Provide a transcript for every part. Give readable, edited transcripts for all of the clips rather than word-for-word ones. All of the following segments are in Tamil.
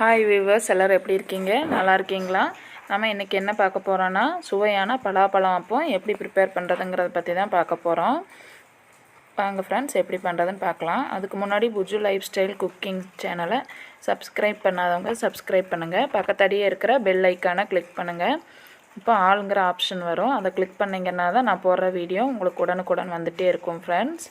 ஹாய் வியூவர்ஸ், எல்லோரும் எப்படி இருக்கீங்க? நல்லா இருக்கீங்களா? நம்ம இன்றைக்கி என்ன பார்க்க போகிறோன்னா, சுவையான பலாப்பழம் அப்பம் எப்படி ப்ரிப்பேர் பண்ணுறதுங்கிறத பற்றி தான் பார்க்க போகிறோம். வாங்க ஃப்ரெண்ட்ஸ், எப்படி பண்ணுறதுன்னு பார்க்கலாம். அதுக்கு முன்னாடி புஜு லைஃப் ஸ்டைல் குக்கிங் சேனலை சப்ஸ்கிரைப் பண்ணாதவங்க சப்ஸ்கிரைப் பண்ணுங்கள். பக்கத்தடியே இருக்கிற பெல் ஐக்கானை கிளிக் பண்ணுங்கள். இப்போ ஆளுங்கிற ஆப்ஷன் வரும், அதை கிளிக் பண்ணிங்கன்னா தான் நான் போடுற வீடியோ உங்களுக்கு உடனுக்குடன் வந்துகிட்டே இருக்கும். ஃப்ரெண்ட்ஸ்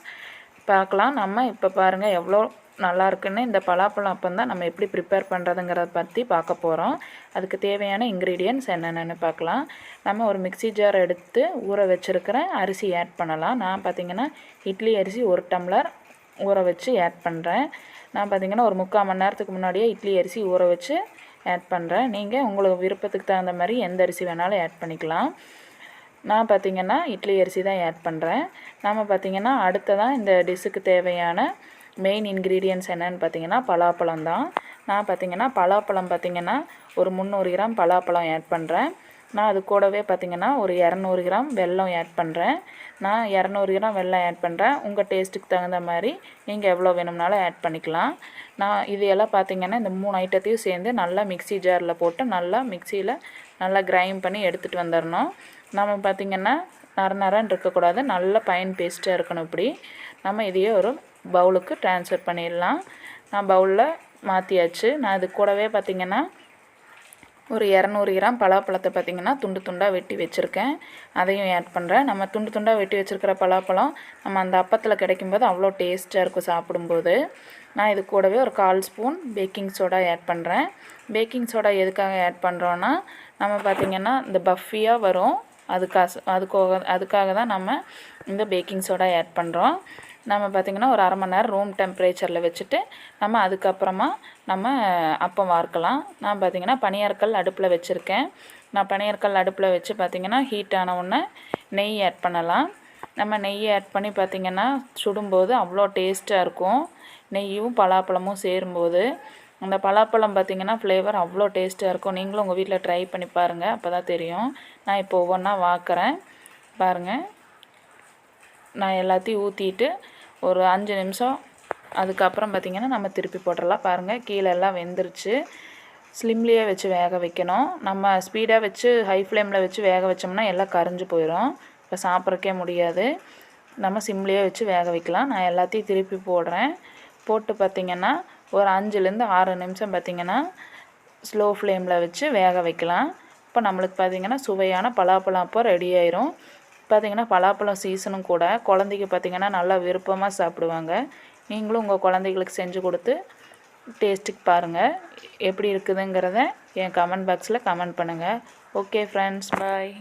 பார்க்கலாம். நம்ம இப்போ பாருங்கள் எவ்வளோ நல்லா இருக்குன்னு. இந்த பலாப்பழம் அப்பம் தான் நம்ம எப்படி ப்ரிப்பேர் பண்ணுறதுங்கிறத பற்றி பார்க்க போகிறோம். அதுக்கு தேவையான இன்க்ரீடியன்ட்ஸ் என்னென்னு பார்க்கலாம். நம்ம ஒரு மிக்ஸி ஜார் எடுத்து ஊற வச்சுருக்கிற அரிசி ஆட் பண்ணலாம். நான் பார்த்திங்கன்னா இட்லி அரிசி 1 டம்ளர் ஊற வச்சு ஆட் பண்ணுறேன். நான் பார்த்திங்கன்னா ஒரு 3/4 மணி நேரத்துக்கு முன்னாடியே இட்லி அரிசி ஊற வச்சு ஆட் பண்ணுறேன். நீங்கள் உங்களுக்கு விருப்பத்துக்கு தகுந்த மாதிரி எந்த அரிசி வேணாலும் ஆட் பண்ணிக்கலாம். நான் பார்த்திங்கன்னா இட்லி அரிசி தான் ஆட் பண்ணுறேன். நம்ம பார்த்திங்கன்னா அடுத்ததான் இந்த டிஷ்ஷுக்கு தேவையான மெயின் இன்க்ரீடியன்ட்ஸ் என்னென்னு பார்த்திங்கன்னா பலாப்பழம் தான். நான் பார்த்திங்கன்னா பலாப்பழம் பார்த்திங்கன்னா ஒரு 300 கிராம் பலாப்பழம் ஆட் பண்ணுறேன். நான் அது கூடவே பார்த்திங்கன்னா ஒரு 200 கிராம் வெல்லம் ஆட் பண்ணுறேன். நான் 200 கிராம் வெல்லம் ஆட் பண்ணுறேன். உங்கள் டேஸ்ட்டுக்கு தகுந்த மாதிரி நீங்கள் எவ்வளோ வேணும்னாலும் ஆட் பண்ணிக்கலாம். நான் இது எல்லாம் பார்த்திங்கன்னா இந்த 3 ஐட்டத்தையும் சேர்ந்து நல்லா மிக்ஸி ஜாரில் போட்டு நல்லா மிக்சியில் நல்லா கிரைண்ட் பண்ணி எடுத்துகிட்டு வந்துடணும். நம்ம பார்த்திங்கன்னா நரன்னு இருக்கக்கூடாது, நல்ல ஃபைன் பேஸ்ட்டாக இருக்கணும். இப்படி நம்ம இதையே ஒரு பவுலுக்கு ட்ரான்ஸ்ஃபர் பண்ணிடலாம். நான் பவுலில் மாற்றியாச்சு. நான் இது கூடவே பார்த்திங்கன்னா ஒரு 200 கிராம் பலாப்பழத்தை பார்த்திங்கன்னா துண்டு துண்டாக வெட்டி வச்சுருக்கேன். அதையும் ஆட் பண்ணுறேன். நம்ம துண்டு துண்டாக வெட்டி வச்சுருக்கிற பலாப்பழம் நம்ம அந்த அப்பத்தில் கிடைக்கும்போது அவ்வளோ டேஸ்ட்டாக இருக்கும் சாப்பிடும்போது. நான் இது கூடவே ஒரு 1/4 ஸ்பூன் பேக்கிங் சோடா ஆட் பண்ணுறேன். பேக்கிங் சோடா எதுக்காக ஆட் பண்ணுறோன்னா, நம்ம பார்த்திங்கன்னா இந்த பஃபியாக வரும், அதுக்காக தான் நம்ம இந்த பேக்கிங் சோடா ஆட் பண்ணுறோம். நம்ம பார்த்திங்கன்னா ஒரு 1/2 மணி நேரம் ரூம் டெம்பரேச்சரில் வச்சுட்டு நம்ம அதுக்கப்புறமா நம்ம அப்பம் வார்க்கலாம். நான் பார்த்திங்கன்னா பனியாற்கல் அடுப்பில் வச்சுருக்கேன். நான் பனியாற்கல் அடுப்பில் வச்சு பார்த்திங்கன்னா ஹீட் ஆன உடனே நெய் ஆட் பண்ணலாம். நம்ம நெய் ஆட் பண்ணி பார்த்திங்கன்னா சுடும்போது அவ்வளோ டேஸ்ட்டாக இருக்கும். நெய்யும் பலாப்பழமும் சேரும்போது அந்த பலாப்பழம் பார்த்திங்கன்னா ஃப்ளேவர் அவ்வளோ டேஸ்ட்டாக இருக்கும். நீங்களும் உங்கள் வீட்டில் ட்ரை பண்ணி பாருங்கள், அப்போ தான் தெரியும். நான் இப்போ ஒவ்வொன்றா வாக்குறேன் பாருங்கள். நான் எல்லாத்தையும் ஊற்றிட்டு ஒரு 5 நிமிஷம் அதுக்கப்புறம் பார்த்திங்கன்னா நம்ம திருப்பி போட்டுடலாம். பாருங்கள் கீழே எல்லாம் வெந்துருச்சு. ஸ்லிம்லேயே வச்சு வேக வைக்கணும். நம்ம ஸ்பீடாக வச்சு ஹை ஃப்ளேமில் வச்சு வேக வச்சோம்னா எல்லாம் கரைஞ்சி போயிடும், இப்போ சாப்பிட்றக்கே முடியாது. நம்ம சிம்லேயே வச்சு வேக வைக்கலாம். நான் எல்லாத்தையும் திருப்பி போடுறேன். போட்டு பார்த்திங்கன்னா ஒரு 5லேருந்து 6 நிமிஷம் பார்த்திங்கன்னா ஸ்லோ ஃப்ளேமில் வச்சு வேக வைக்கலாம். இப்போ நம்மளுக்கு பார்த்திங்கன்னா சுவையான பலாப்பழம் அப்போ ரெடி ஆயிரும். பார்த்திங்கன்னா பலாப்பழம் சீசனும் கூட, குழந்தைக்கு பார்த்திங்கன்னா நல்லா விருப்பமாக சாப்பிடுவாங்க. நீங்களும் உங்கள் குழந்தைகளுக்கு செஞ்சு கொடுத்து டேஸ்ட்டுக்கு பாருங்கள். எப்படி இருக்குதுங்கிறத என் கமெண்ட் பாக்ஸில் கமெண்ட் பண்ணுங்கள். ஓகே ஃப்ரெண்ட்ஸ், பாய்.